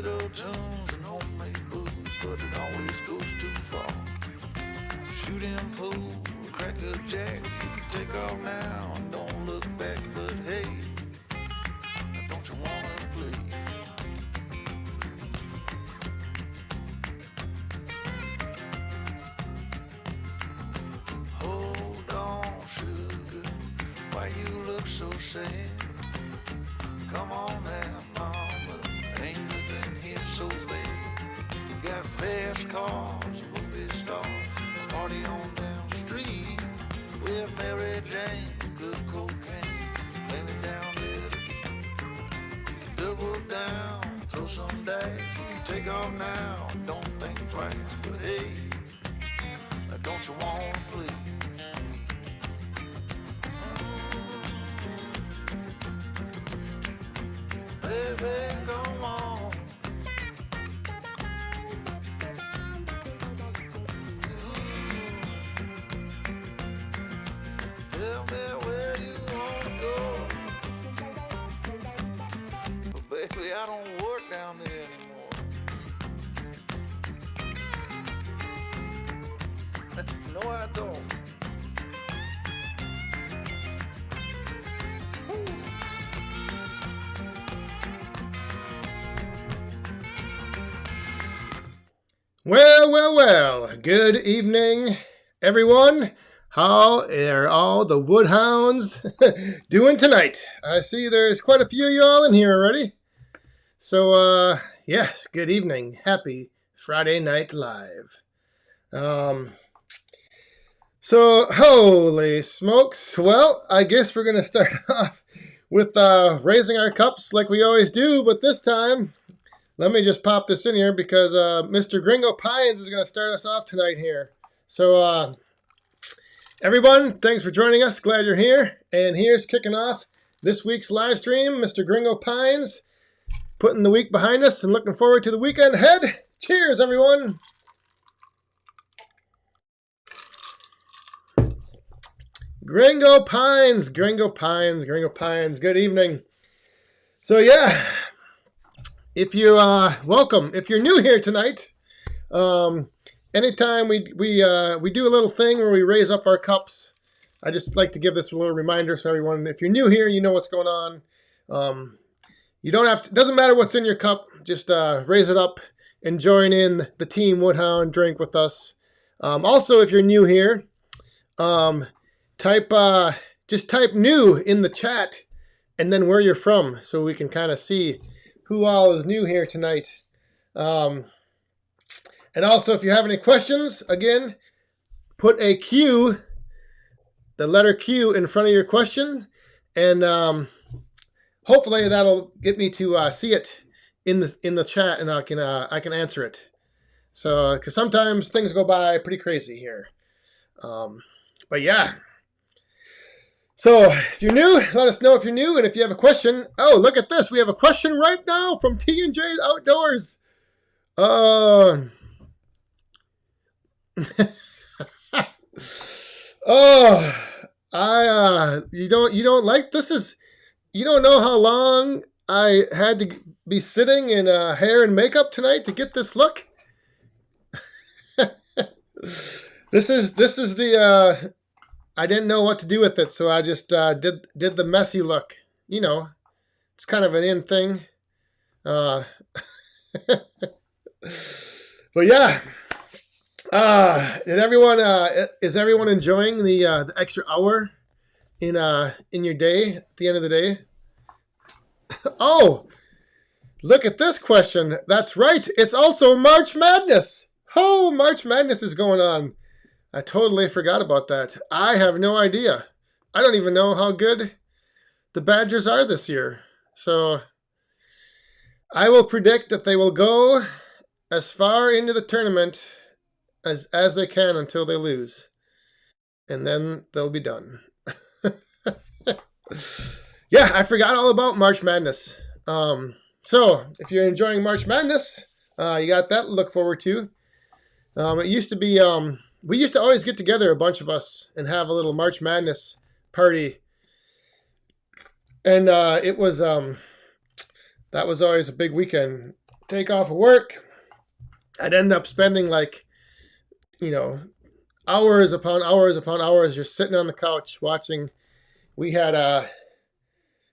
fiddle tunes and homemade booze, but it always goes too far. Shooting pool, crack a jack, you can take off now and don't look back, but hey, don't you wanna play? Hold on, sugar, why you look so sad? Come on now, mama, ain't nothing here so bad. Got fast cars, movie stars, party on down the street with Mary Jane, good cocaine, plenty down there to eat. Double down, throw some dice, take off now, don't think twice, but hey, don't you wanna play? Baby, come on. Tell me where you wanna go. But baby, I don't work down there anymore. No, I don't. Well, good evening, everyone. How are all the Woodhounds doing tonight? I see there's quite a few of y'all in here already. So, yes, good evening. Happy Friday Night Live. So, holy smokes. Well, I guess we're going to start off with raising our cups like we always do, but this time, let me just pop this in here because Mr. Gringo Pines is going to start us off tonight here. So, everyone, thanks for joining us. Glad you're here. And here's kicking off this week's live stream, Mr. Gringo Pines, putting the week behind us and looking forward to the weekend ahead. Cheers, everyone. Gringo Pines. Good evening. So, yeah. If you welcome, if you're new here tonight, anytime we do a little thing where we raise up our cups, I just like to give this a little reminder so everyone, if you're new here, you know what's going on. You don't have to. Doesn't matter what's in your cup. Just raise it up and join in the Team Woodhound drink with us. Also, if you're new here, just type new in the chat and then where you're from so we can kind of see who all is new here tonight. And also, if you have any questions, again, put a Q, the letter Q in front of your question, and hopefully that'll get me to see it in the chat, and I can answer it. So, because sometimes things go by pretty crazy here. But yeah. So, if you're new, let us know if you're new, and if you have a question. Oh, look at this. We have a question right now from T&J's Outdoors. You don't like this? You don't know how long I had to be sitting in hair and makeup tonight to get this look? This is the... I didn't know what to do with it, so I just did the messy look. You know, it's kind of an in thing. But yeah, is everyone enjoying the extra hour in your day at the end of the day? Oh, look at this question. That's right. It's also March Madness. Oh, March Madness is going on. I totally forgot about that. I have no idea. I don't even know how good the Badgers are this year. So I will predict that they will go as far into the tournament as they can until they lose. And then they'll be done. Yeah, I forgot all about March Madness. So if you're enjoying March Madness, you got that to look forward to. It used to be... we used to always get together, a bunch of us, and have a little March Madness party. And it was that was always a big weekend. take off of work, I'd end up spending like, hours upon hours upon hours just sitting on the couch watching. We had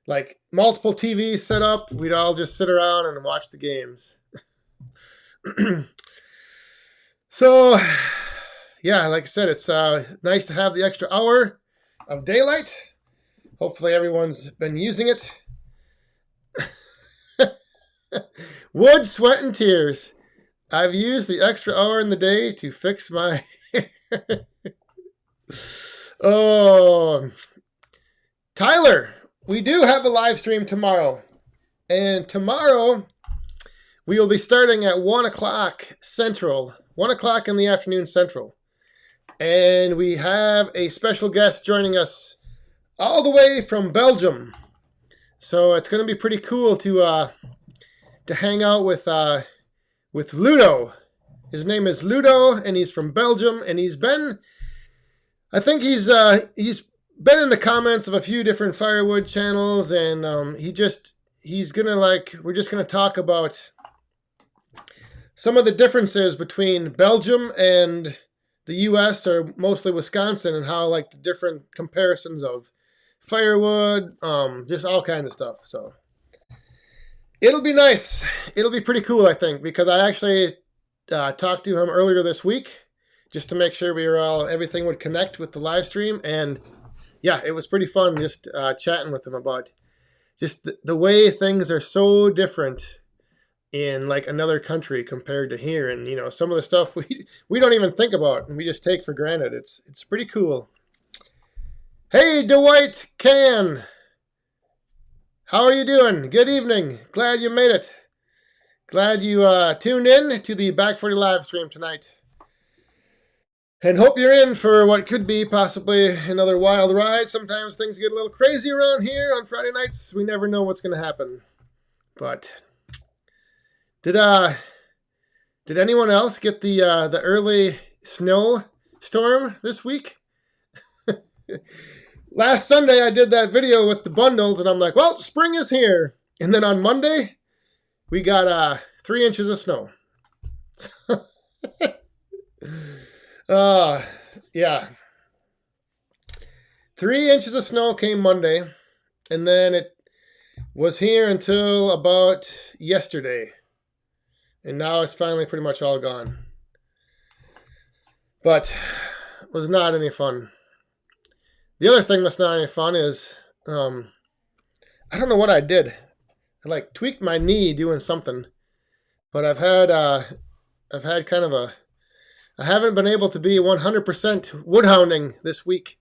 like multiple TVs set up. We'd all just sit around and watch the games. So, yeah, like I said, it's nice to have the extra hour of daylight. Hopefully everyone's been using it. Wood, sweat, and tears. I've used the extra hour in the day to fix my hair. Oh, Tyler, we do have a live stream tomorrow. And tomorrow we will be starting at 1 o'clock Central. 1 o'clock in the afternoon Central. And we have a special guest joining us all the way from Belgium. So it's going to be pretty cool to hang out with Ludo. His name is Ludo, and he's from Belgium, and he's been in the comments of a few different Firewood channels, and we're just gonna talk about some of the differences between Belgium and the U.S. or mostly Wisconsin, and how like the different comparisons of Firewood, just all kinds of stuff. So it'll be nice. It'll be pretty cool, I think, because I actually talked to him earlier this week just to make sure everything would connect with the live stream. And yeah, it was pretty fun just chatting with him about just the way things are so different in like another country compared to here. And, some of the stuff we don't even think about and we just take for granted. It's pretty cool. Hey, Dwight Can. How are you doing? Good evening. Glad you made it. Glad you tuned in to the Back 40 live stream tonight. And hope you're in for what could be possibly another wild ride. Sometimes things get a little crazy around here on Friday nights. We never know what's going to happen. But did anyone else get the early snow storm this week? Last Sunday I did that video with the bundles, and I'm like, well, spring is here. And then on Monday, we got 3 inches of snow. Yeah. 3 inches of snow came Monday, and then it was here until about yesterday. And now it's finally pretty much all gone. But it was not any fun. The other thing that's not any fun is, I don't know what I did. I tweaked my knee doing something, but I haven't been able to be 100% wood hounding this week.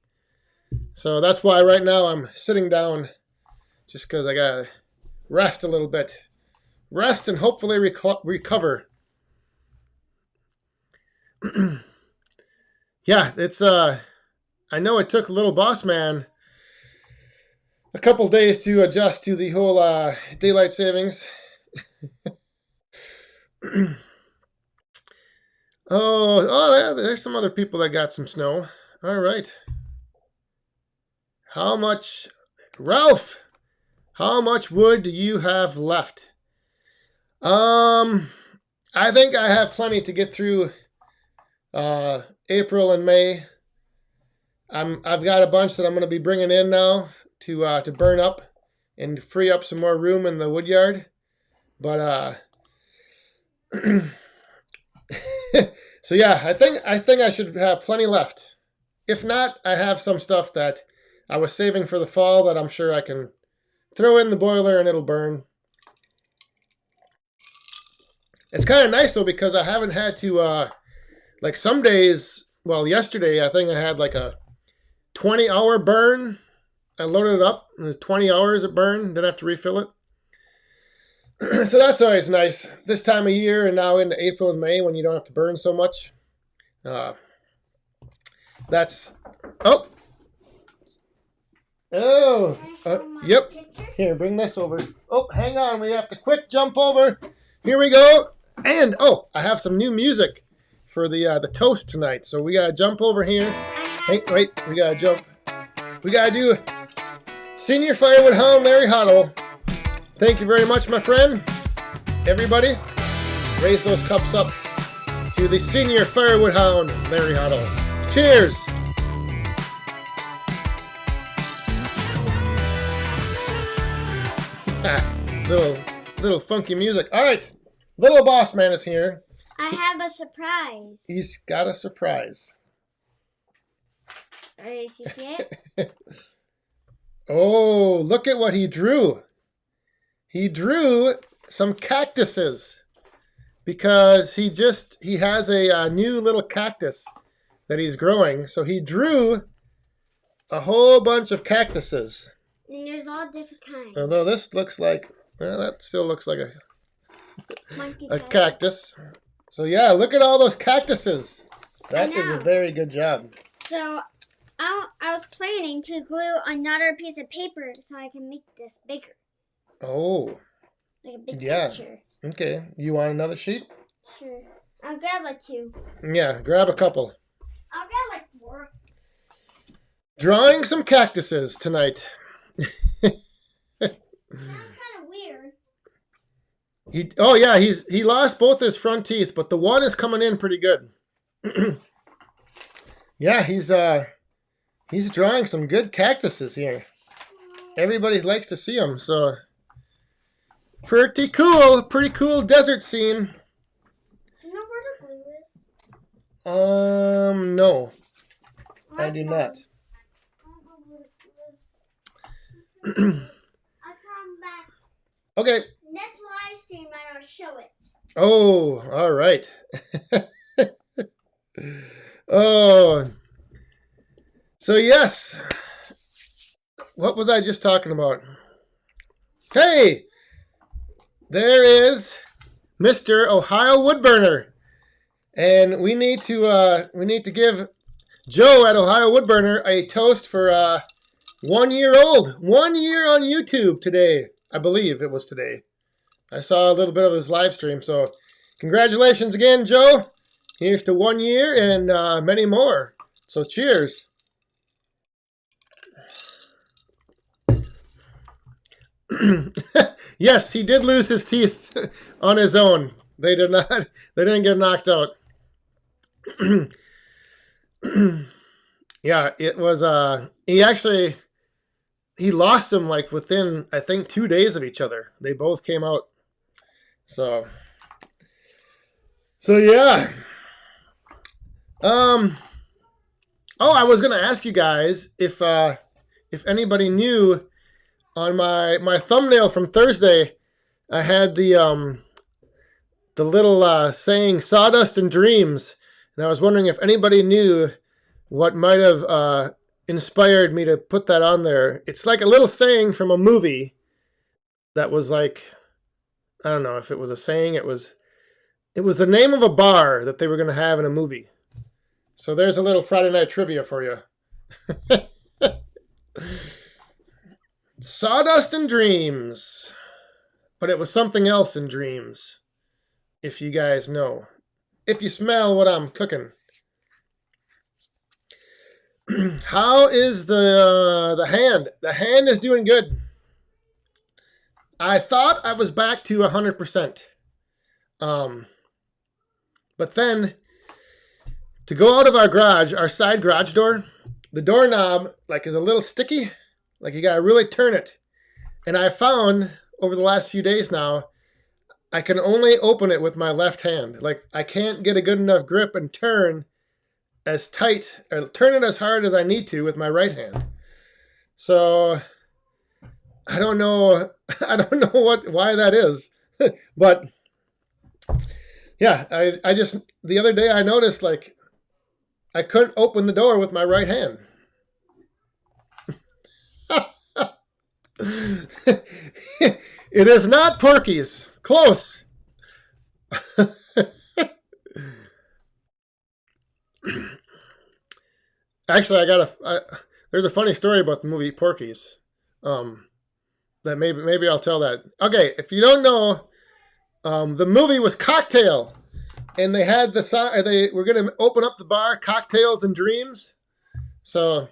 So that's why right now I'm sitting down, just because I gotta rest a little bit. Rest and hopefully recover. Yeah, it's I know it took Little Boss Man a couple days to adjust to the whole daylight savings. Oh, there's some other people that got some snow. All right. Ralph, how much wood do you have left? I think I have plenty to get through April and May. I've got a bunch that I'm going to be bringing in now to burn up and free up some more room in the wood yard. But so yeah, I think I should have plenty left. If not, I have some stuff that I was saving for the fall that I'm sure I can throw in the boiler and it'll burn. It's kind of nice though, because I haven't had to like some days. Well, yesterday I think I had like a 20-hour burn. I loaded it up, and it was 20 hours it burned, didn't have to refill it. So that's always nice. This time of year, and now into April and May, when you don't have to burn so much. Yep. Here, bring this over. Oh, hang on, we have to quick jump over. Here we go. And, I have some new music for the toast tonight. So we got to jump over here. Hey, wait, we got to jump. We got to do Senior Firewood Hound Larry Huddle. Thank you very much, my friend. Everybody. raise those cups up to the senior Firewood hound, Larry Huddle. Cheers! little funky music. All right, little boss man is here. I have a surprise. He's got a surprise. Are you ready to see it? Oh, look at what he drew. He drew some cactuses because he has a new little cactus that he's growing. So he drew a whole bunch of cactuses. And there's all different kinds. Although this looks like, well, that still looks like a cactus. So yeah, look at all those cactuses. That is a very good job. So I was planning to glue another piece of paper so I can make this bigger. Oh. Like a big picture. Okay. You want another sheet? Sure. I'll grab like 2. Yeah, grab a couple. I'll grab like 4. Drawing some cactuses tonight. That's kind of weird. He lost both his front teeth, but the one is coming in pretty good. Yeah, he's drawing some good cactuses here. Everybody likes to see them, so pretty cool desert scene. Do you know where the glue is? No, I do not. I'll come back. Okay. Next live stream, I'll show it. Oh, all right. Oh. So, yes. What was I just talking about? Hey! There is Mr. Ohio Woodburner. And we need to give Joe at Ohio Woodburner a toast for 1 year old. 1 year on YouTube today. I believe it was today. I saw a little bit of his live stream. So congratulations again, Joe. Here's to 1 year and many more. So cheers. Yes, he did lose his teeth on his own. They didn't get knocked out. Yeah, it was he lost them like within, I think, 2 days of each other. They both came out. So yeah. Oh, I was gonna ask you guys if anybody knew, on my thumbnail from Thursday, I had the little saying "sawdust and dreams," and I was wondering if anybody knew what might have inspired me to put that on there. It's like a little saying from a movie that was like, I don't know if it was a saying. It was the name of a bar that they were going to have in a movie. So there's a little Friday night trivia for you. Sawdust and dreams. But it was something else in dreams. If you guys know. If you smell what I'm cooking. How is the hand? The hand is doing good. I thought I was back to 100%. But then, to go out of our garage, our side garage door, the doorknob is a little sticky. Like you gotta really turn it. And I found over the last few days now, I can only open it with my left hand. Like I can't get a good enough grip and turn as tight, or turn it as hard as I need to with my right hand. So I don't know why that is. But yeah, I just, the other day I noticed I couldn't open the door with my right hand. It is not Porky's. Close. Actually, there's a funny story about the movie Porky's. That maybe I'll tell that. Okay, if you don't know, the movie was Cocktail, and they had they were going to open up the bar, Cocktails and Dreams. So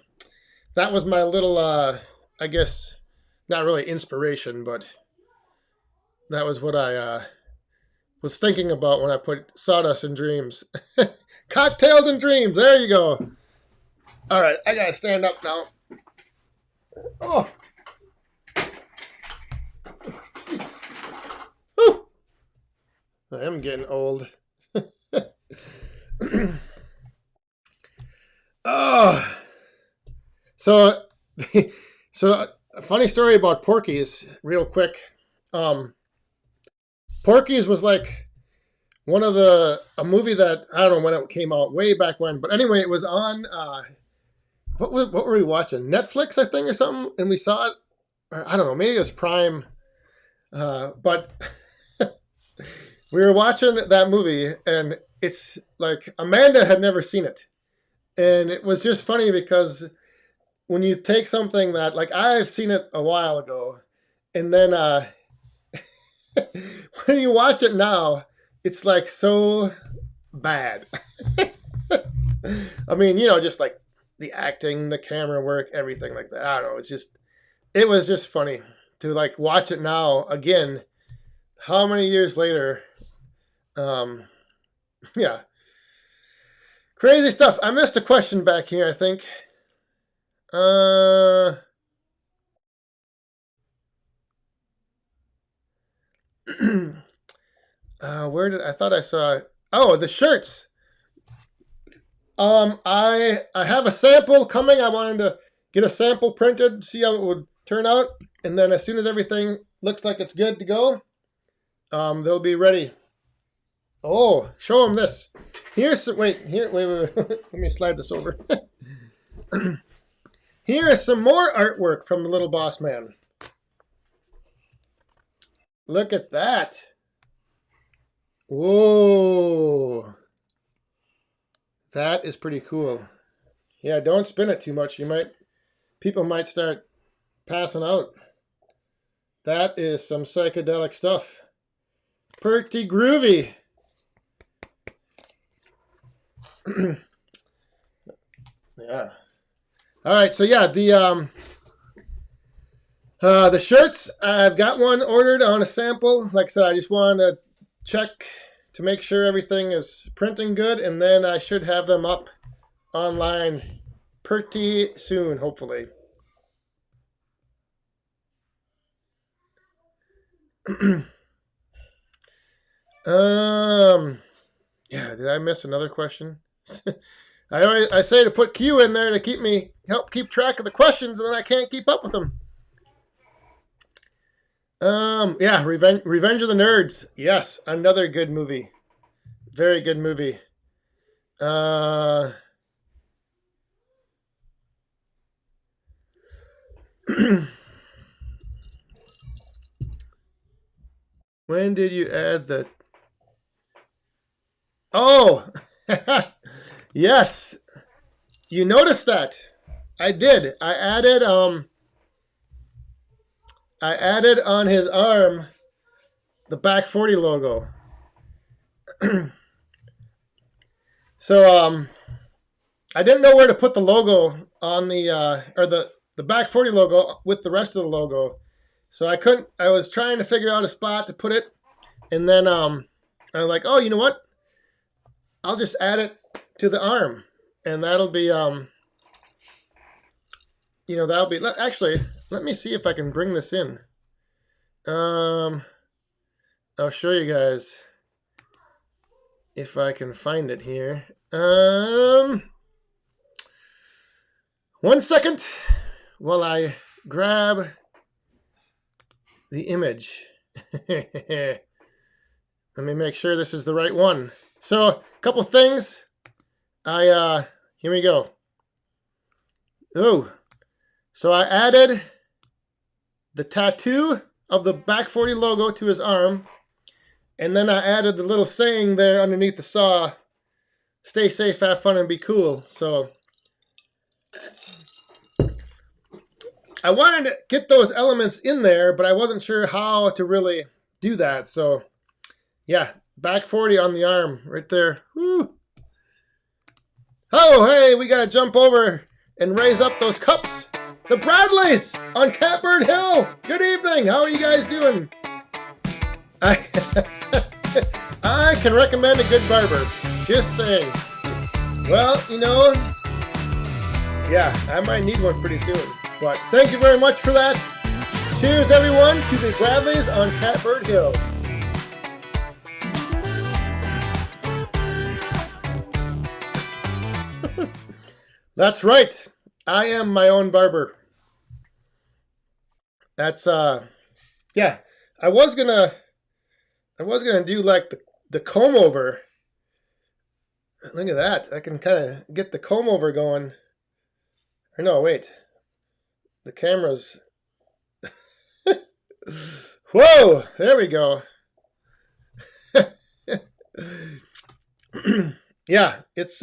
that was my little, I guess, not really inspiration, but that was what I was thinking about when I put Sawdust and Dreams. Cocktails and Dreams. There you go. All right, I gotta stand up now. Oh. Whew. I am getting old. Oh. So a funny story about Porky's, real quick. Porky's was like one of a movie that I don't know when it came out, way back when, but anyway, it was on what were we watching? Netflix, I think, or something, and we saw it. I don't know, maybe it was Prime, but we were watching that movie, and it's like Amanda had never seen it, and it was just funny because when you take something that, like, I've seen it a while ago, and then when you watch it now, it's like so bad. I mean, just like the acting, the camera work, everything like that. I don't know. It was just funny to like watch it now again. How many years later? Yeah. Crazy stuff. I missed a question back here, I think. Where did I thought I saw? Oh, the shirts. I have a sample coming. I wanted to get a sample printed, see how it would turn out, and then as soon as everything looks like it's good to go, they'll be ready. Oh, show them this. Wait. Let me slide this over. Here is some more artwork from the Little Boss Man. Look at that. Whoa. That is pretty cool. Yeah, don't spin it too much. People might start passing out. That is some psychedelic stuff. Pretty groovy. Yeah. All right, so yeah, the shirts, I've got one ordered on a sample. Like I said, I just wanted to check to make sure everything is printing good, and then I should have them up online pretty soon, hopefully. Yeah, did I miss another question? I say to put Q in there to help keep track of the questions, and then I can't keep up with them. Yeah, Revenge of the Nerds. Yes, another good movie. Very good movie. When did you add the... Oh! Yes! You noticed that. I did. I added on his arm the Back 40 logo. So I didn't know where to put the logo on the Back 40 logo with the rest of the logo. So I was trying to figure out a spot to put it, and then I was like, oh, you know what? I'll just add it to the arm, and that'll be actually, let me see if I can bring this in. I'll show you guys if I can find it here. 1 second while I grab the image. Let me make sure this is the right one. So, a couple things. Here we go. Oh, so I added the tattoo of the Back 40 logo to his arm, and then I added the little saying there underneath the saw, stay safe, have fun, and be cool. So I wanted to get those elements in there, but I wasn't sure how to really do that. So yeah, Back 40 on the arm right there. Woo. Oh, hey, we got to jump over and raise up those cups. The Bradleys on Catbird Hill. Good evening. How are you guys doing? I can recommend a good barber. Just saying. Well, you know, yeah, I might need one pretty soon. But thank you very much for that. Cheers, everyone, to the Bradleys on Catbird Hill. That's right. I am my own barber. That's yeah. I was gonna do like the comb over. Look at that. I can kind of get the comb over going. Or no, wait. The camera's whoa, there we go. Yeah, it's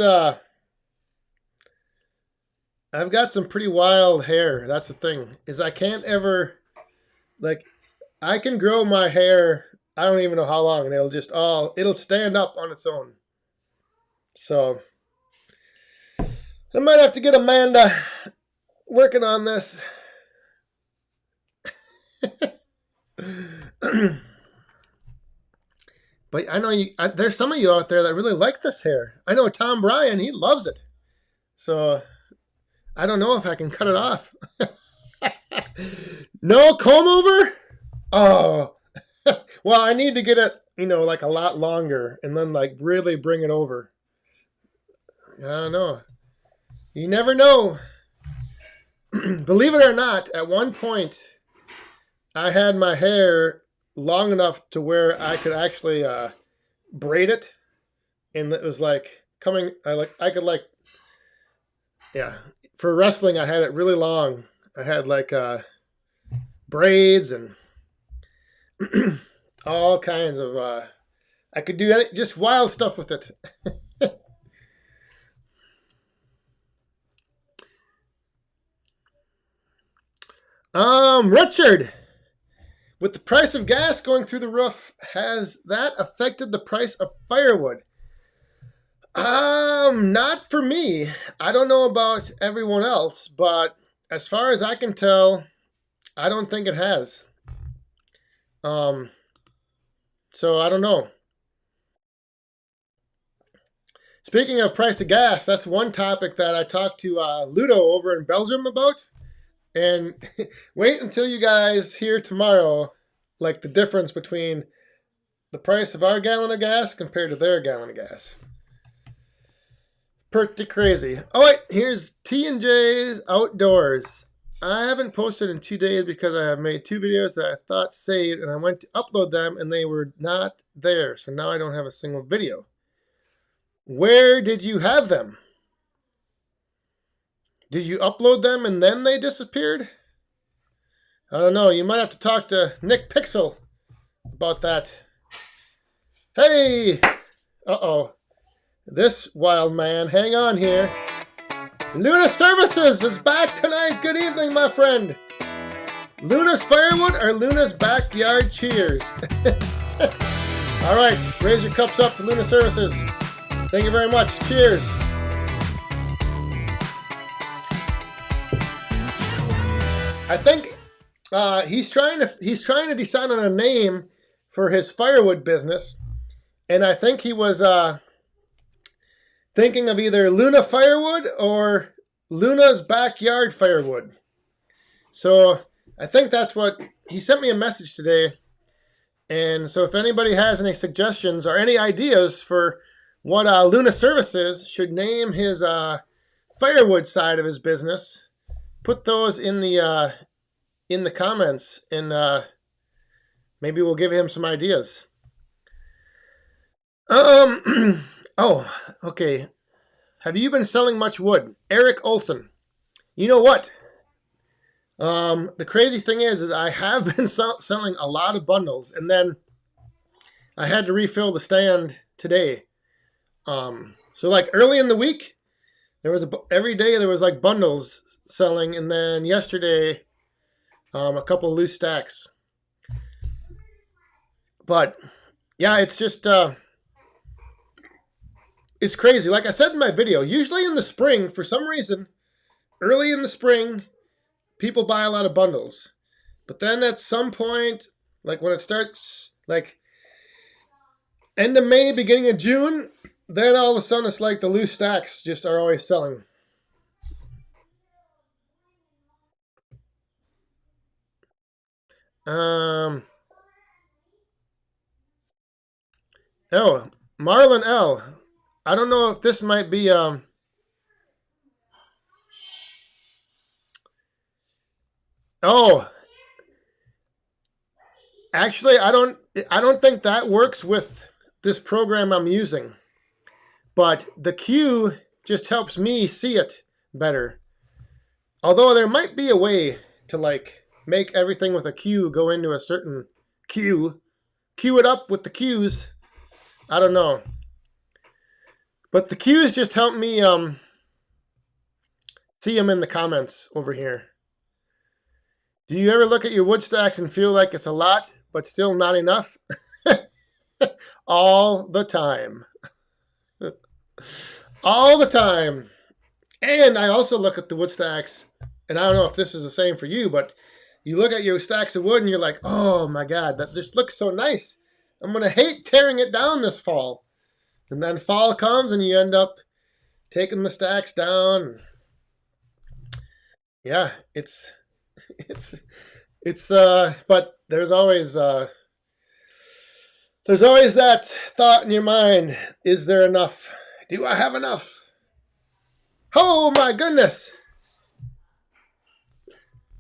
I've got some pretty wild hair. That's the thing. Is I can't ever like I can grow my hair, I don't even know how long, and it'll stand up on its own. So I might have to get Amanda working on this. But I know there's some of you out there that really like this hair. I know Tom Bryan, he loves it. So I don't know if I can cut it off. No comb over? Oh. Well, I need to get it, like a lot longer and then like really bring it over. I don't know. You never know. Believe it or not, at one point I had my hair long enough to where I could actually braid it, and it was like coming. Yeah. For wrestling, I had it really long. I had like braids and all kinds of. I could do just wild stuff with it. Richard, with the price of gas going through the roof, has that affected the price of firewood? Not for me. I don't know about everyone else, but as far as I can tell, I don't think it has. So I don't know. Speaking of price of gas, that's one topic that I talked to Ludo over in Belgium about. And wait until you guys hear tomorrow, like the difference between the price of our gallon of gas compared to their gallon of gas. Pretty crazy. Oh wait, here's T&J's Outdoors. I haven't posted in 2 days because I have made 2 videos that I thought saved, and I went to upload them and they were not there. So now I don't have a single video. Where did you have them? Did you upload them and then they disappeared? I don't know. You might have to talk to Nick Pixel about that. Hey! Uh-oh. This wild man. Hang on here. Luna Services is back tonight. Good evening, my friend. Luna's Firewood or Luna's Backyard Cheers? All right. Raise your cups up to Luna Services. Thank you very much. Cheers. I think he's trying to decide on a name for his firewood business, and I think he was thinking of either Luna Firewood or Luna's Backyard Firewood. So I think that's what he sent me a message today, and so if anybody has any suggestions or any ideas for what Luna Services should name his firewood side of his business, put those in the comments, and maybe we'll give him some ideas. Oh, okay. Have you been selling much wood? Eric Olson. You know what? The crazy thing is I have been selling a lot of bundles, and then I had to refill the stand today. So like early in the week, every day there was like bundles selling, and then yesterday, a couple loose stacks. But yeah, it's just it's crazy. Like I said in my video, usually in the spring, for some reason, early in the spring, people buy a lot of bundles. But then at some point, like when it starts, like end of May, beginning of June, then all of a sudden it's like the loose stacks just are always selling. Oh, Marlon L. I don't know if this might be oh, actually I don't think that works with this program I'm using. But the queue just helps me see it better. Although there might be a way to like make everything with a queue go into a certain queue. Queue it up with the queues. I don't know. But the queues just help me see them in the comments over here. Do you ever look at your wood stacks and feel like it's a lot, but still not enough? All the time. All the time. And I also look at the wood stacks, and I don't know if this is the same for you, but you look at your stacks of wood and you're like, oh my God, that just looks so nice. I'm going to hate tearing it down this fall. And then fall comes and you end up taking the stacks down. Yeah, but there's always that thought in your mind, is there enough? Do I have enough? Oh my goodness.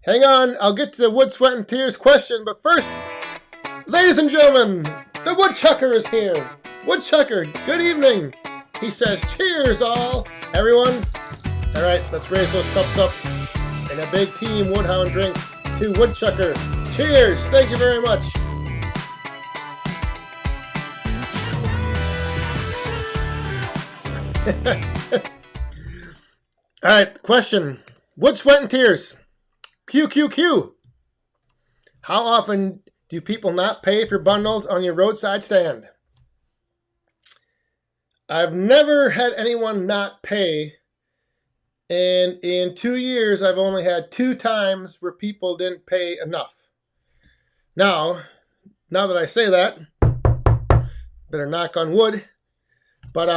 Hang on, I'll get to the Wood, Sweat, and Tears question, but first, ladies and gentlemen, the Woodchucker is here. Woodchucker, good evening. He says, cheers all, everyone. All right, let's raise those cups up. And a big team Woodhound drink to Woodchucker. Cheers, thank you very much. All right, question. Wood, Sweat, and Tears. QQQ. How often do people not pay for bundles on your roadside stand? I've never had anyone not pay. And in 2 years, I've only had 2 times where people didn't pay enough. Now that I say that, better knock on wood. But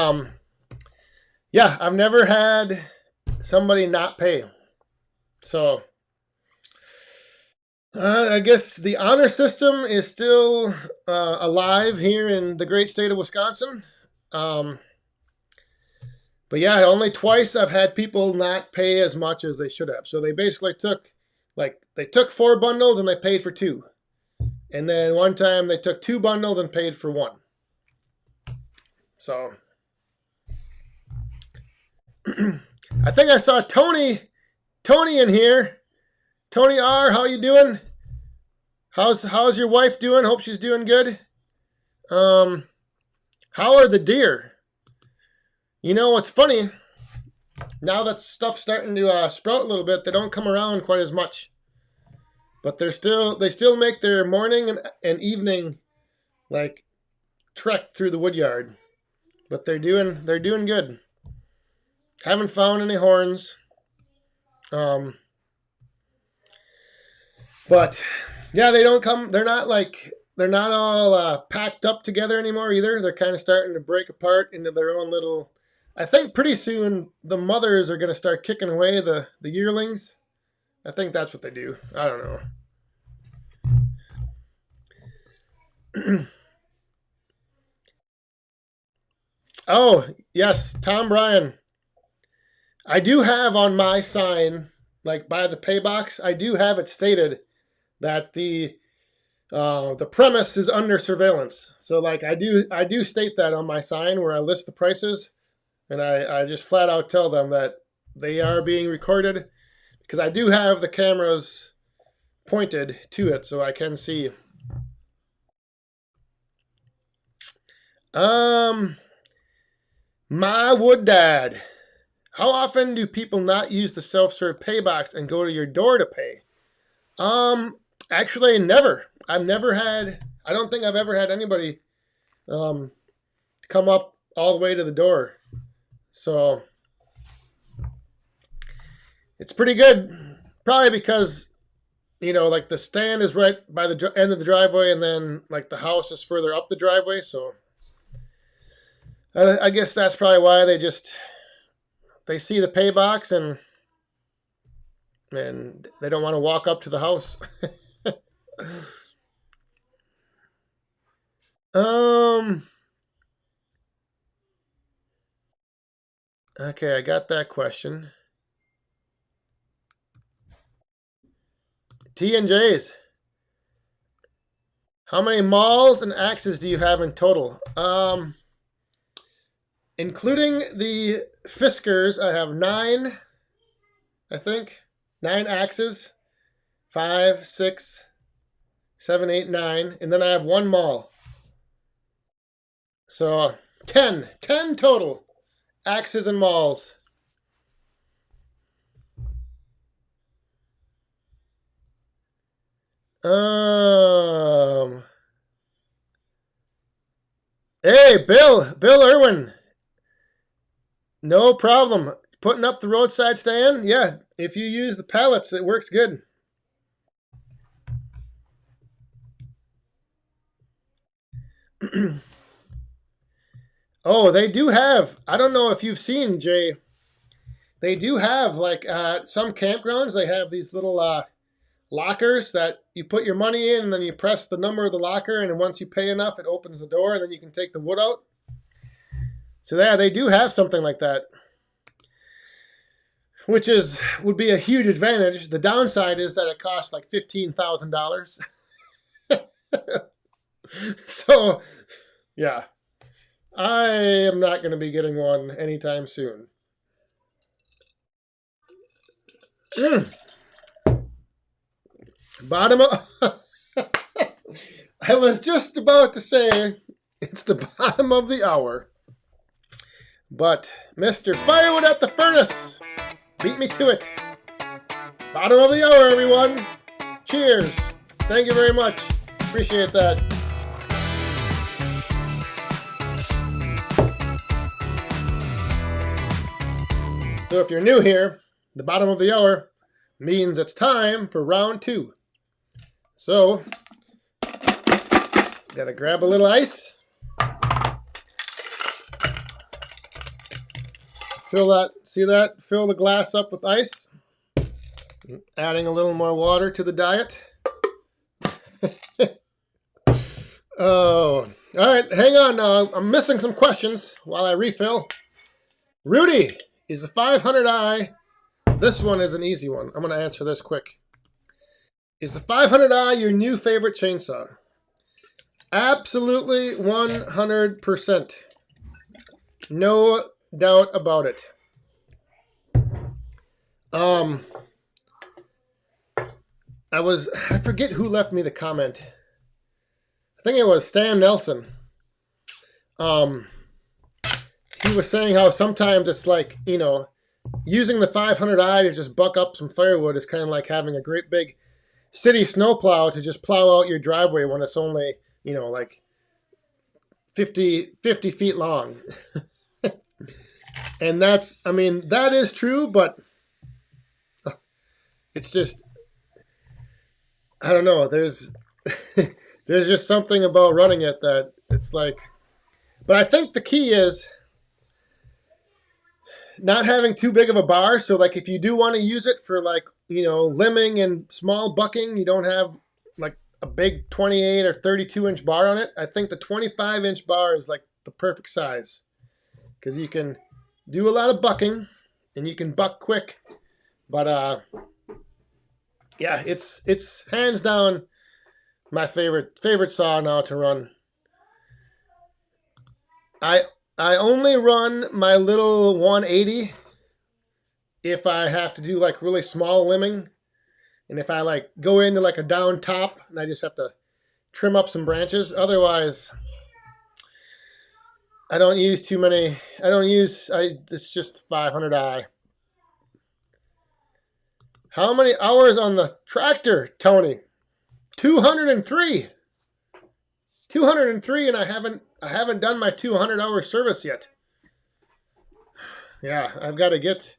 yeah, I've never had somebody not pay. So I guess the honor system is still alive here in the great state of Wisconsin. But yeah, only twice I've had people not pay as much as they should have. So they basically took 4 bundles and they paid for 2. And then one time they took 2 bundles and paid for 1. So I think I saw Tony in here. Tony R, how you doing? How's your wife doing? Hope she's doing good. How are the deer? You know what's funny? Now that stuff's starting to sprout a little bit, they don't come around quite as much. But they still make their morning and evening like trek through the wood yard. But they're doing good. Haven't found any horns. But yeah, they don't come. They're not all packed up together anymore either. They're kind of starting to break apart into their own little. I think pretty soon the mothers are going to start kicking away the yearlings. I think that's what they do. I don't know. Oh, yes, Tom Bryan. I do have on my sign, like by the pay box, I do have it stated that the premise is under surveillance. So like I do state that on my sign where I list the prices, and I just flat out tell them that they are being recorded because I do have the cameras pointed to it so I can see. My wood dad. How often do people not use the self-serve pay box and go to your door to pay? Actually, never. I don't think I've ever had anybody come up all the way to the door. So it's pretty good. Probably because, like the stand is right by the end of the driveway and then like the house is further up the driveway. So I guess that's probably why they see the pay box and they don't want to walk up to the house. Okay, I got that question. T and J's. How many mauls and axes do you have in total? Including the Fiskers, I have 9, I think. 9 axes. 5, 6, 7, 8, 9. And then I have 1 maul. So 10 total. Axes and mauls. Hey, Bill Irwin. No problem. Putting up the roadside stand? Yeah, if you use the pallets, it works good. Oh, they do have, I don't know if you've seen, Jay, they do have, like, some campgrounds, they have these little lockers that you put your money in and then you press the number of the locker, and once you pay enough, it opens the door and then you can take the wood out. So yeah, they do have something like that, which would be a huge advantage. The downside is that it costs like $15,000. So, yeah, I am not going to be getting one anytime soon. Bottom of... I was just about to say it's the bottom of the hour. But Mr. Firewood at the furnace beat me to it. Bottom of the hour, everyone. Cheers. Thank you very much. Appreciate that. So if you're new here, the bottom of the hour means it's time for round 2. So, gotta grab a little ice. Fill the glass up with ice. Adding a little more water to the diet. Oh, all right, hang on now. I'm missing some questions while I refill. Rudy, is the 500i, this one is an easy one. I'm going to answer this quick. Is the 500i your new favorite chainsaw? Absolutely 100%. No doubt about it. I forget who left me the comment. I think it was Stan Nelson. He was saying how sometimes it's like, using the 500i to just buck up some firewood is kind of like having a great big city snowplow to just plow out your driveway when it's only, like 50 feet long. And that is true, but it's just, I don't know. There's just something about running it that it's like, but I think the key is not having too big of a bar. So like if you do want to use it for like, limbing and small bucking, you don't have like a big 28 or 32 inch bar on it. I think the 25 inch bar is like the perfect size because you can do a lot of bucking and you can buck quick. But yeah, it's hands down my favorite saw now to run. I only run my little 180 if I have to do like really small limbing, and if I like go into like a down top and I just have to trim up some branches. Otherwise, I don't use too many. It's just 500i. How many hours on the tractor, Tony? 203. 203, and I haven't done my 200-hour service yet. Yeah, I've got to get.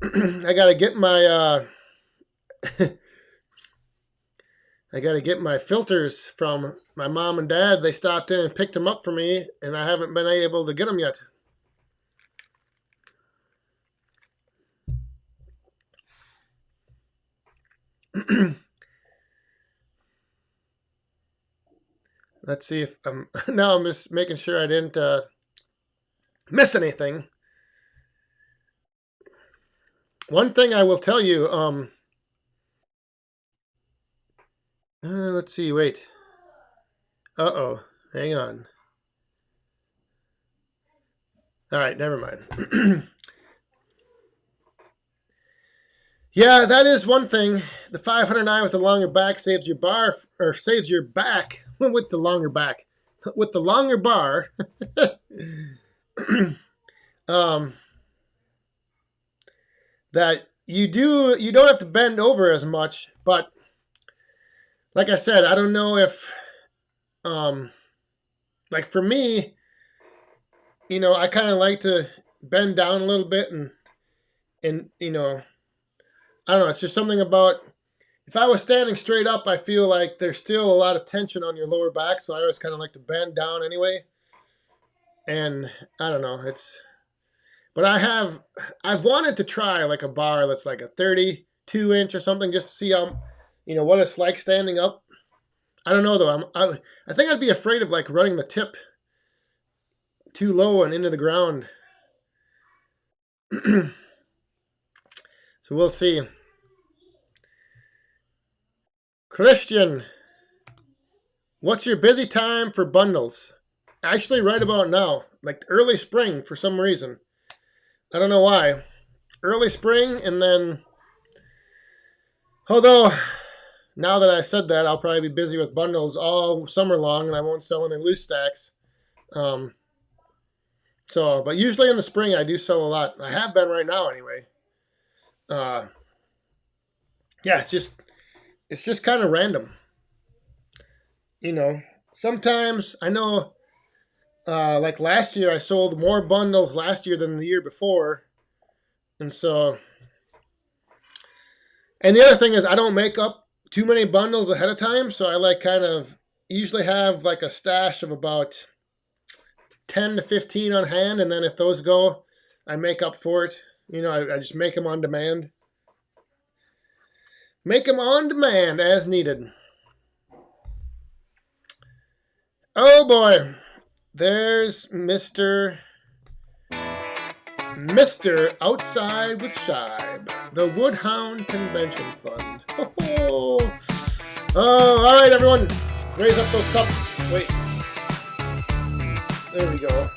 I got to get my. I got to get my filters from my mom and dad. They stopped in and picked them up for me, and I haven't been able to get them yet. Let's see if now I'm just making sure I didn't miss anything. One thing I will tell you, let's see, wait. Hang on. All right, never mind. Yeah, that is one thing. The 509 with the longer back saves your bar, or saves your back with the longer back. With the longer bar, that you don't have to bend over as much, but like I said, I don't know if, like for me, I kind of like to bend down a little bit and I don't know. It's just something about if I was standing straight up, I feel like there's still a lot of tension on your lower back. So I always kind of like to bend down anyway. And I don't know. But I've wanted to try like a bar that's like a 32-inch or something just to see how, what it's like standing up. I don't know though. I think I'd be afraid of like running the tip too low and into the ground. So we'll see. Christian, what's your busy time for bundles? Actually, right about now, like early spring for some reason. I don't know why. Early spring, and then, although now that I said that, I'll probably be busy with bundles all summer long, and I won't sell any loose stacks. But usually in the spring, I do sell a lot. I have been right now anyway. Yeah, it's just kind of random. Sometimes I know, like last year, I sold more bundles last year than the year before. And the other thing is I don't make up too many bundles ahead of time. So I like kind of usually have like a stash of about 10 to 15 on hand. And then if those go, I make up for it. I just make them on demand. Make them on demand as needed. Oh boy. There's Mr. Outside with Shibe, the Woodhound Convention Fund. Oh, all right, everyone. Raise up those cups. Wait. There we go.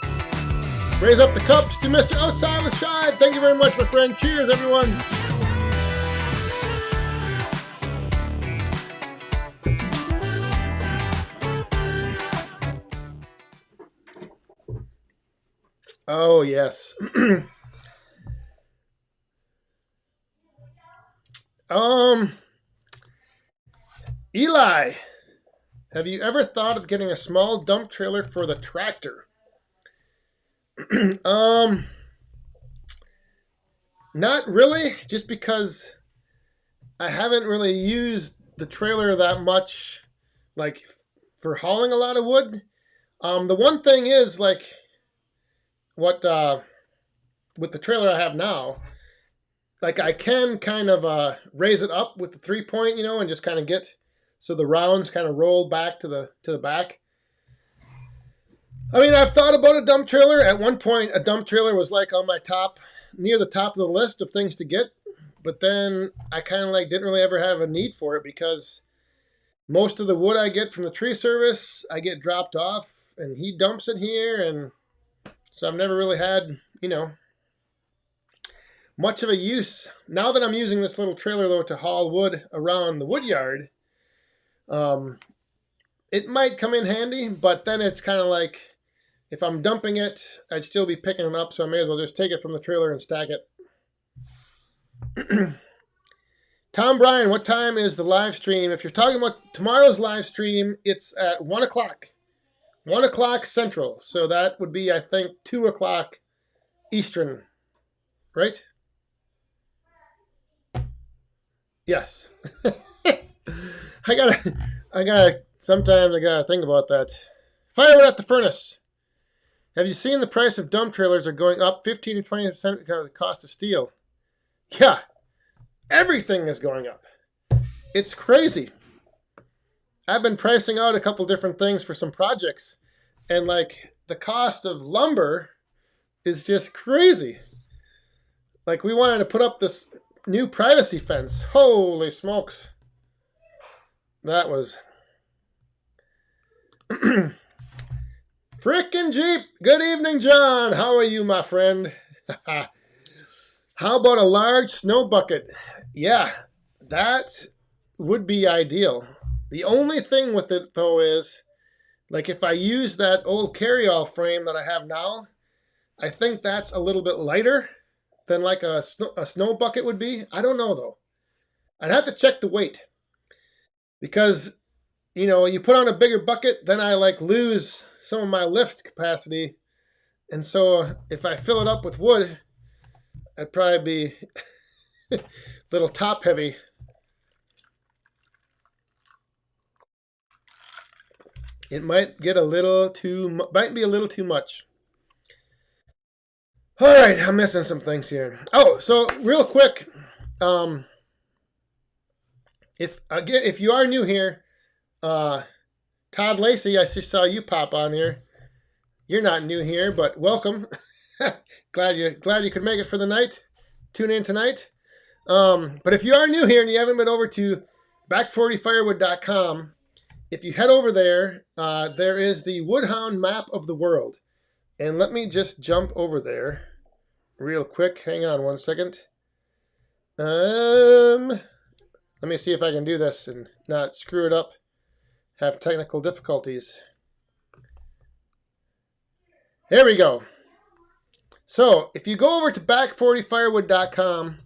Raise up the cups to Mr. Outside with Shibe. Thank you very much, my friend. Cheers, everyone. Oh, yes. Eli, have you ever thought of getting a small dump trailer for the tractor? Not really, just because I haven't really used the trailer that much, like for hauling a lot of wood. The one thing is like with the trailer I have now, like I can kind of raise it up with the 3-point, and just kind of get so the rounds kind of roll back to the back. I mean, I've thought about a dump trailer. At one point, a dump trailer was like on my near the top of the list of things to get. But then I kind of like didn't really ever have a need for it because most of the wood I get from the tree service, I get dropped off and he dumps it here. And so I've never really had, much of a use. Now that I'm using this little trailer though to haul wood around the wood yard, it might come in handy, but then it's kind of like if I'm dumping it, I'd still be picking it up, so I may as well just take it from the trailer and stack it. Tom Bryan, what time is the live stream? If you're talking about tomorrow's live stream, it's at 1 o'clock. 1 o'clock Central. So that would be, I think, 2 o'clock Eastern. Right? Yes. Sometimes I gotta think about that. Firewood at the furnace. Have you seen the price of dump trailers are going up 15 to 20% because of the cost of steel? Yeah, everything is going up. It's crazy. I've been pricing out a couple different things for some projects, and like the cost of lumber is just crazy. Like we wanted to put up this new privacy fence. Holy smokes. That was frickin' Jeep. Good evening, John. How are you, my friend? How about a large snow bucket? Yeah, that would be ideal. The only thing with it, though, is like if I use that old carry-all frame that I have now, I think that's a little bit lighter than like a snow bucket would be. I don't know, though. I'd have to check the weight because, you know, you put on a bigger bucket, then I like lose some of my lift capacity. And so if I fill it up with wood, I'd probably be a little top heavy. It might get might be a little too much. All right, I'm missing some things here. Oh, so real quick, if you are new here, Todd Lacey, I just saw you pop on here. You're not new here, but welcome. glad you could make it for the night. Tune in tonight. But if you are new here and you haven't been over to back40firewood.com, if you head over there, there is the Woodhound map of the world. And let me just jump over there real quick. Hang on one second. Let me see if I can do this and not screw it up. Have technical difficulties. Here we go. So if you go over to back40firewood.com,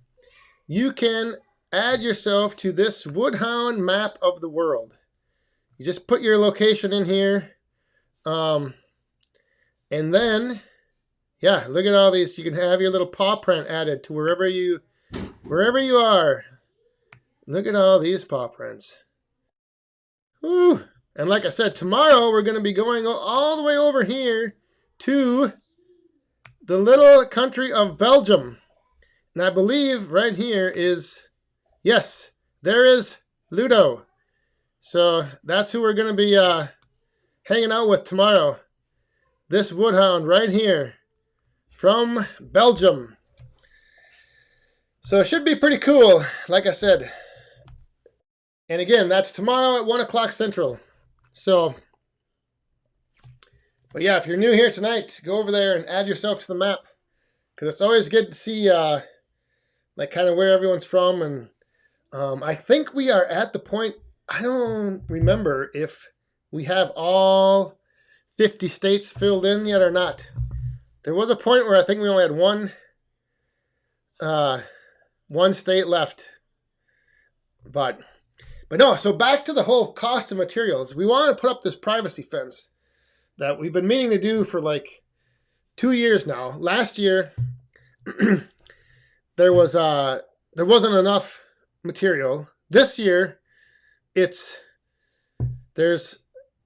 you can add yourself to this Woodhound map of the world. You just put your location in here. And then, yeah, look at all these. You can have your little paw print added to wherever you are. Look at all these paw prints. Whew. And like I said, tomorrow we're going to be going all the way over here to the little country of Belgium. And I believe right here is, yes, there is Ludo. So that's who we're going to be hanging out with tomorrow. This Woodhound right here from Belgium. So it should be pretty cool, like I said. And again, that's tomorrow at 1 o'clock Central. So, but yeah, if you're new here tonight, go over there and add yourself to the map. Because it's always good to see like kind of where everyone's from. And I think we are at the point, I don't remember if we have all 50 states filled in yet or not. There was a point where I think we only had one state left. But no, so back to the whole cost of materials. We want to put up this privacy fence that we've been meaning to do for like 2 years now. Last year, there wasn't enough material. This year, there's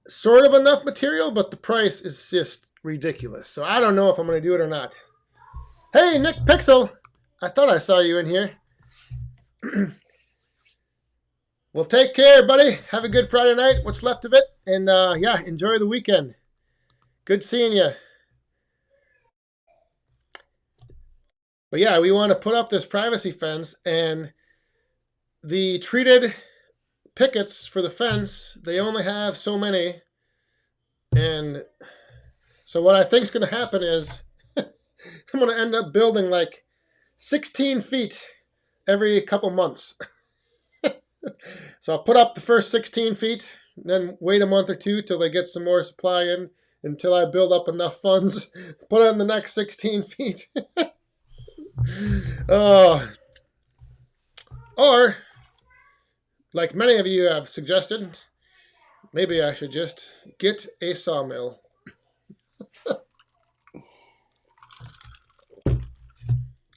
sort of enough material, but the price is just ridiculous. So I don't know if I'm going to do it or not. Hey, Nick Pixel. I thought I saw you in here. Well, take care, buddy. Have a good Friday night, what's left of it. And, yeah, enjoy the weekend. Good seeing you. But, yeah, we want to put up this privacy fence. And the treated pickets for the fence, they only have so many. And so what I think is going to happen is I'm going to end up building like 16 feet every couple months. So I'll put up the first 16 feet, then wait a month or two till they get some more supply in, until I build up enough funds, put in the next 16 feet. Or, like many of you have suggested, maybe I should just get a sawmill.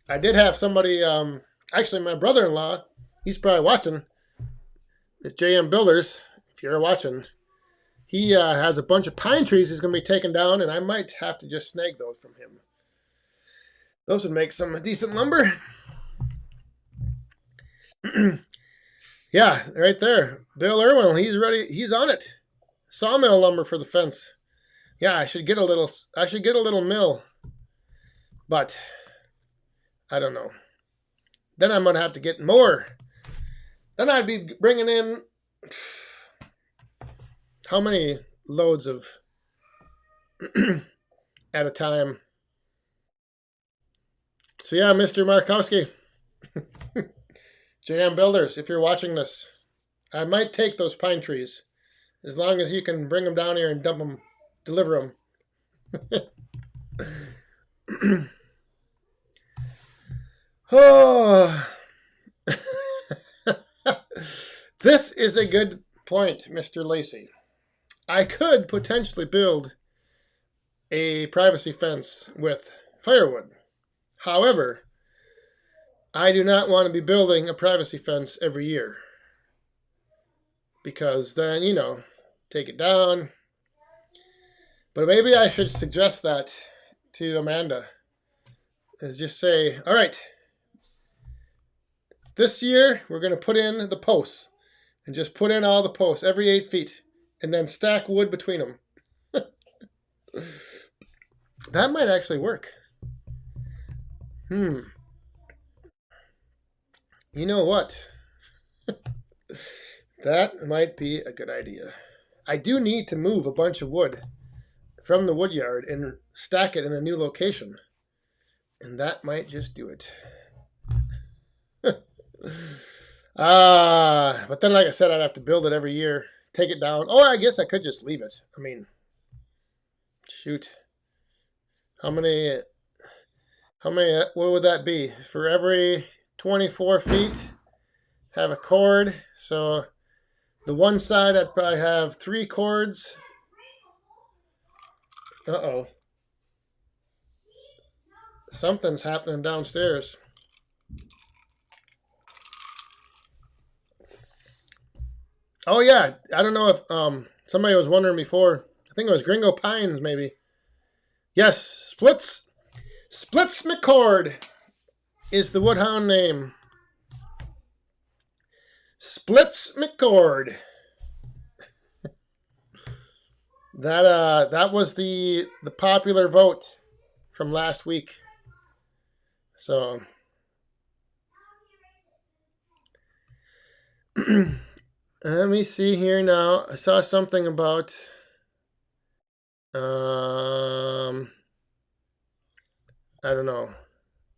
I did have somebody, actually my brother-in-law, he's probably watching, it's JM Builders, if you're watching. He has a bunch of pine trees he's going to be taking down, and I might have to just snag those from him. Those would make some decent lumber. Yeah, right there. Bill Irwin, he's ready. He's on it. Sawmill lumber for the fence. Yeah, I should get a little mill. But I don't know. Then I'm going to have to get more. Then I'd be bringing in how many loads of at a time. So yeah, Mr. Markowski, JM Builders, if you're watching this, I might take those pine trees as long as you can bring them down here and dump them, deliver them. Oh, this is a good point, Mr. Lacey. I could potentially build a privacy fence with firewood. However, I do not want to be building a privacy fence every year. Because then, take it down. But maybe I should suggest that to Amanda. Is just say, all right, this year we're going to put in the posts. And just put in all the posts every 8 feet. And then stack wood between them. That might actually work. You know what? That might be a good idea. I do need to move a bunch of wood from the wood yard and stack it in a new location. And that might just do it. But then, like I said, I'd have to build it every year, take it down. Oh, I guess I could just leave it. I mean, shoot. How many, what would that be? For every 24 feet, have a cord. So the one side, I'd probably have 3 cords. Uh-oh. Something's happening downstairs. Oh, yeah. I don't know if somebody was wondering before. I think it was Gringo Pines, maybe. Yes, Splits McCord is the woodhound name. Splits McCord. That was the popular vote from last week. So let me see here now. I saw something about I don't know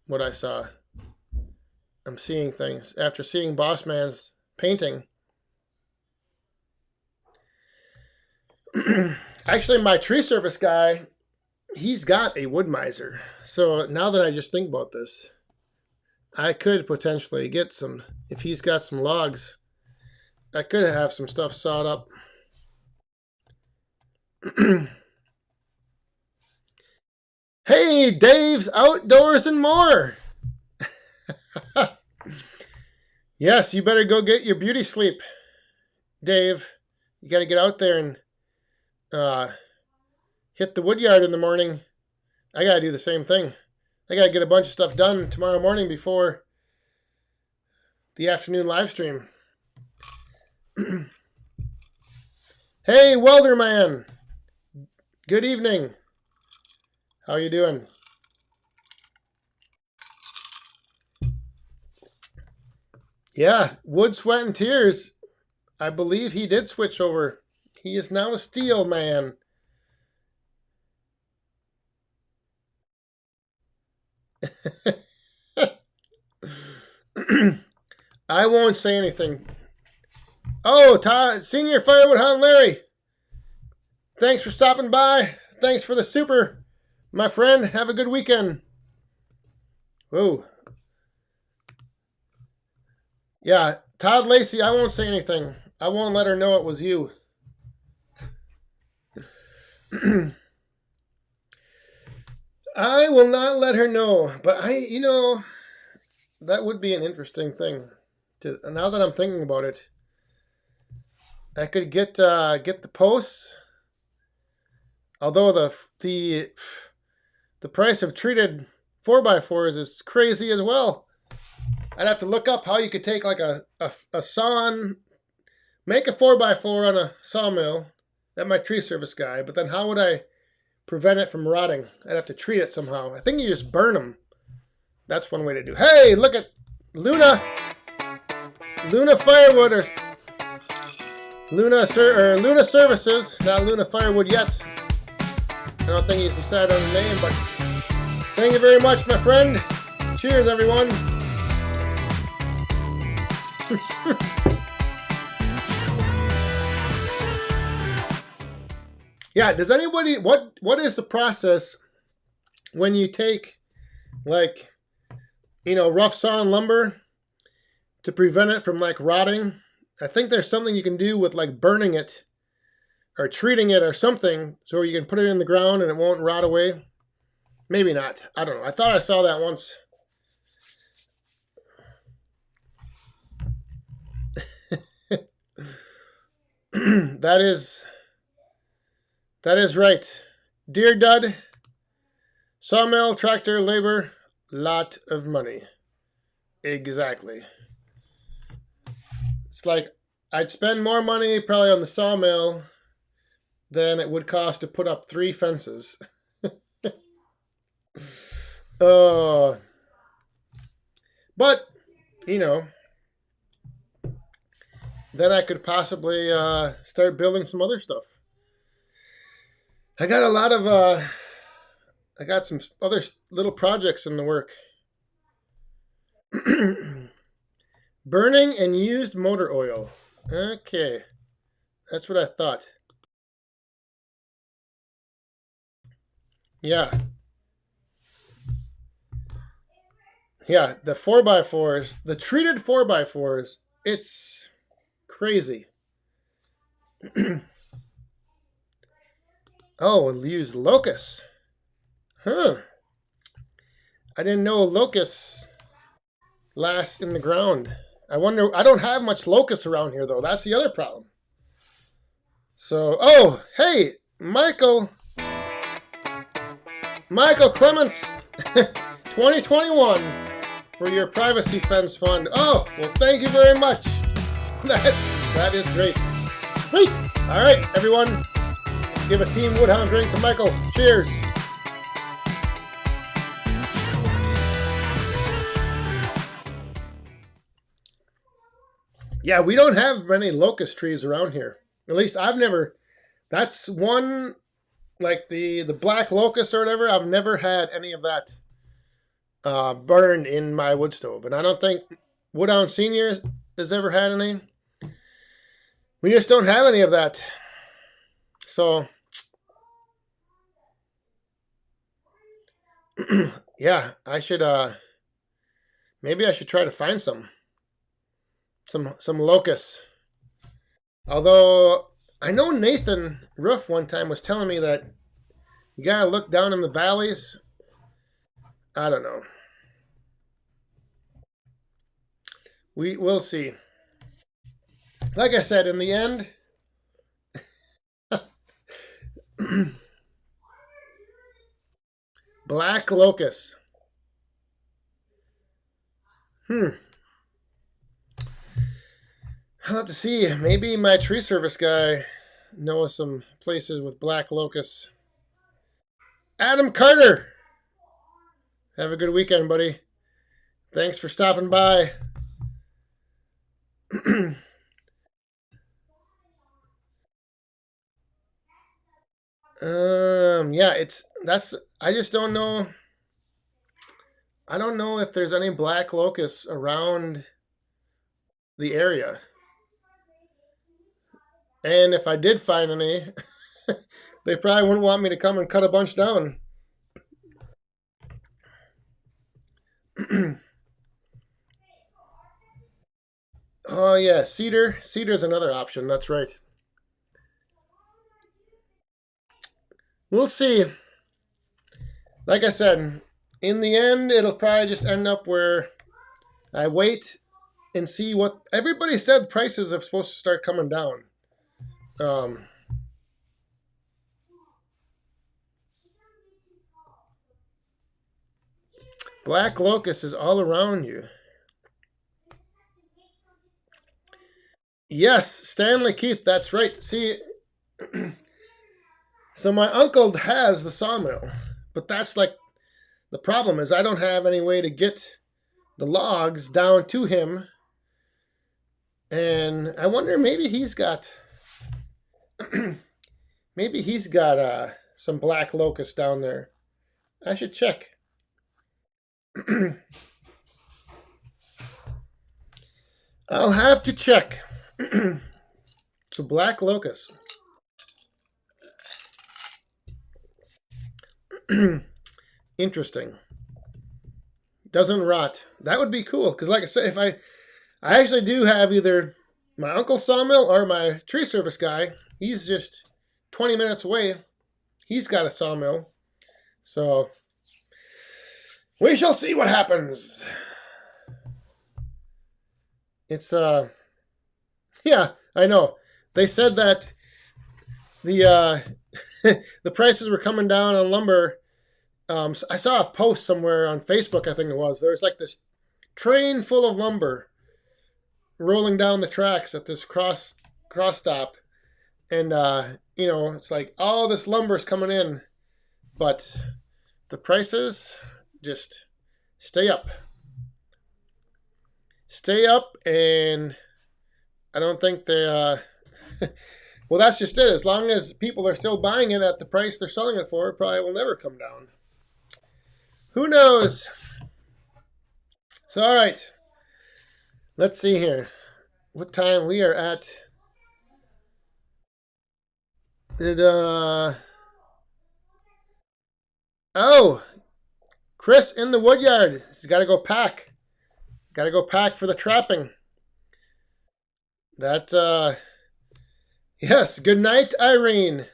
what I saw. I'm seeing things after seeing Boss Man's painting. Actually, my tree service guy, he's got a wood miser. So now that I just think about this, I could potentially get some, if he's got some logs, I could have some stuff sawed up. Hey, Dave's Outdoors and More. Yes, you better go get your beauty sleep, Dave. You got to get out there and hit the wood yard in the morning. I got to do the same thing. I got to get a bunch of stuff done tomorrow morning before the afternoon live stream. Hey, Welder Man. Good evening. How you doing? Yeah, Wood, Sweat, and Tears. I believe he did switch over. He is now a Steel Man. I won't say anything. Oh, Todd, Senior Firewood Hound Larry. Thanks for stopping by. Thanks for the super, my friend. Have a good weekend. Whoa. Yeah, Todd Lacey, I won't say anything. I won't let her know it was you. I will not let her know. But that would be an interesting thing. Now that I'm thinking about it, I could get the posts. Although the price of treated 4x4s is crazy as well. I'd have to look up how you could take like a sawn, make a 4x4 on a sawmill at my tree service guy, but then how would I prevent it from rotting? I'd have to treat it somehow. I think you just burn them. That's one way to do. Hey, look at Luna Firewood or Luna Services, not Luna Firewood yet. I don't think he's decided on the name, but thank you very much, my friend. Cheers, everyone. Yeah, does anybody, what is the process when you take, like, rough sawn lumber to prevent it from, like, rotting? I think there's something you can do with, like, burning it or treating it or something so you can put it in the ground and it won't rot away. Maybe not. I don't know. I thought I saw that once. That is right. Dear Dud, sawmill, tractor, labor, lot of money. Exactly. It's like I'd spend more money probably on the sawmill than it would cost to put up 3 fences. But, then I could possibly start building some other stuff. I got a lot of, I got some other little projects in the work. Burning and used motor oil. Okay. That's what I thought. Yeah. Yeah, the 4x4s, the treated 4x4s, it's crazy. Oh, and use locusts. Huh. I didn't know locusts last in the ground. I wonder, I don't have much locusts around here, though. That's the other problem. So, oh, hey, Michael Clements, 2021 for your privacy fence fund. Oh, well, thank you very much. That is great. Sweet. All right, everyone. Let's give a Team Woodhound drink to Michael. Cheers. Yeah, we don't have many locust trees around here. At least I've never. That's one, like the black locust or whatever. I've never had any of that burned in my wood stove. And I don't think Woodhound Senior has ever had any. We just don't have any of that. So, yeah, I should, maybe I should try to find some locusts. Although, I know Nathan Roof one time was telling me that you gotta look down in the valleys. I don't know. We'll see. Like I said, in the end, black locust. I'll have to see. Maybe my tree service guy knows some places with black locusts. Adam Carter. Have a good weekend, buddy. Thanks for stopping by. Yeah, I just don't know. I don't know if there's any black locusts around the area. And if I did find any, they probably wouldn't want me to come and cut a bunch down. Oh, yeah, cedar. Cedar's another option. That's right. We'll see. Like I said, in the end, it'll probably just end up where I wait and see what... Everybody said prices are supposed to start coming down. Black locust is all around you. Yes, Stanley Keith, that's right. See, so my uncle has the sawmill, but that's like the problem is I don't have any way to get the logs down to him. And I wonder maybe he's got some black locust down there. I should check. I'll have to check. So black locust. Interesting. Doesn't rot. That would be cool because, like I said, if I actually do have either my uncle's sawmill or my tree service guy. He's just 20 minutes away. He's got a sawmill. So we shall see what happens. It's yeah, I know. They said that the the prices were coming down on lumber. I saw a post somewhere on Facebook, I think it was. There was like this train full of lumber rolling down the tracks at this cross stop, and you know, it's like all this lumber is coming in, but the prices just stay up, and I don't think they well, that's just it. As long as people are still buying it at the price they're selling it for, it probably will never come down. Who knows? So, all right. Let's see here. What time we are at? Oh, Chris in the woodyard. He's got to go pack. Got to go pack for the trapping. That, yes. Good night, Irene.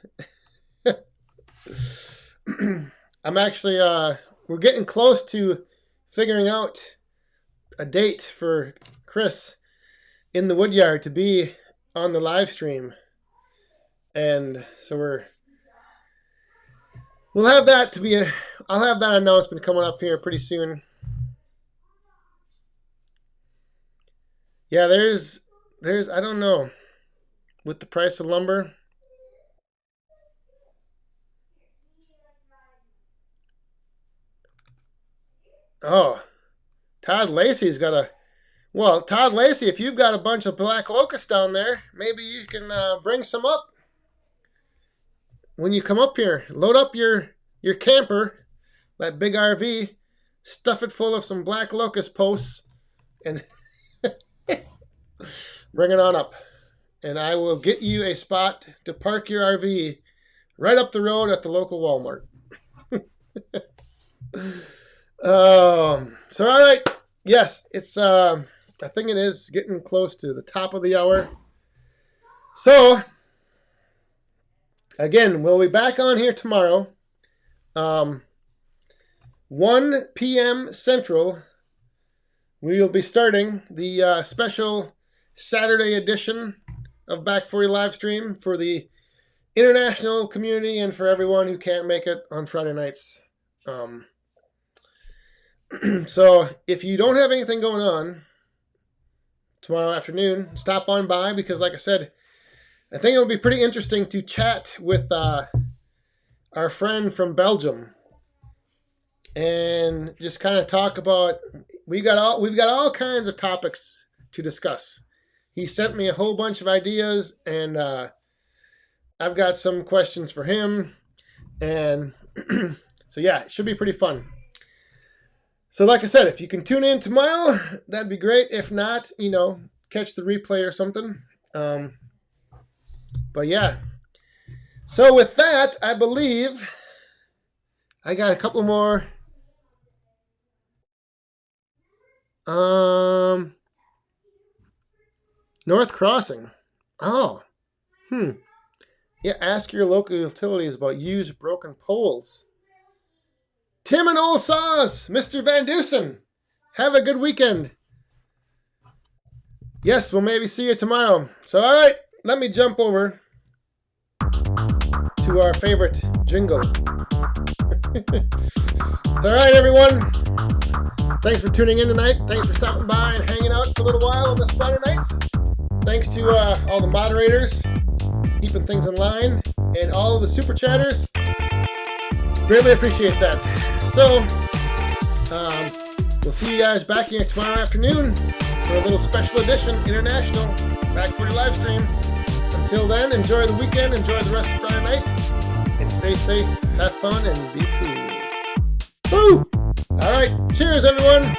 I'm actually, we're getting close to figuring out a date for Chris in the woodyard to be on the live stream. And so we'll have that to be I'll have that announcement coming up here pretty soon. Yeah, there's I don't know, with the price of lumber. Oh, Todd Lacey's got a... Well, Todd Lacey, if you've got a bunch of black locusts down there, maybe you can bring some up. When you come up here, load up your camper, that big RV, stuff it full of some black locust posts, and bring it on up. And I will get you a spot to park your RV right up the road at the local Walmart. So all right, yes, it's I think it is getting close to the top of the hour. So again, we'll be back on here tomorrow, 1 p.m. Central. We will be starting the special Saturday edition of Back 40 live stream for the international community and for everyone who can't make it on Friday nights. So if you don't have anything going on tomorrow afternoon, stop on by, because like I said, I think it'll be pretty interesting to chat with our friend from Belgium and just kind of talk about, we've got all kinds of topics to discuss. He sent me a whole bunch of ideas, and I've got some questions for him, and so yeah, it should be pretty fun. So like I said, if you can tune in tomorrow, that'd be great. If not, you know, catch the replay or something. But yeah. So with that, I believe I got a couple more. North Crossing. Oh. Yeah, ask your local utilities about used broken poles. Tim and Old Saws, Mr. Van Dusen, have a good weekend. Yes, we'll maybe see you tomorrow. So, all right, let me jump over to our favorite jingle. All right, everyone. Thanks for tuning in tonight. Thanks for stopping by and hanging out for a little while on this Friday nights. Thanks to all the moderators, keeping things in line, and all of the super chatters. Greatly appreciate that. So, we'll see you guys back here tomorrow afternoon for a little special edition, international, back for your live stream. Until then, enjoy the weekend, enjoy the rest of Friday night, and stay safe, have fun, and be cool. Woo! All right, cheers, everyone.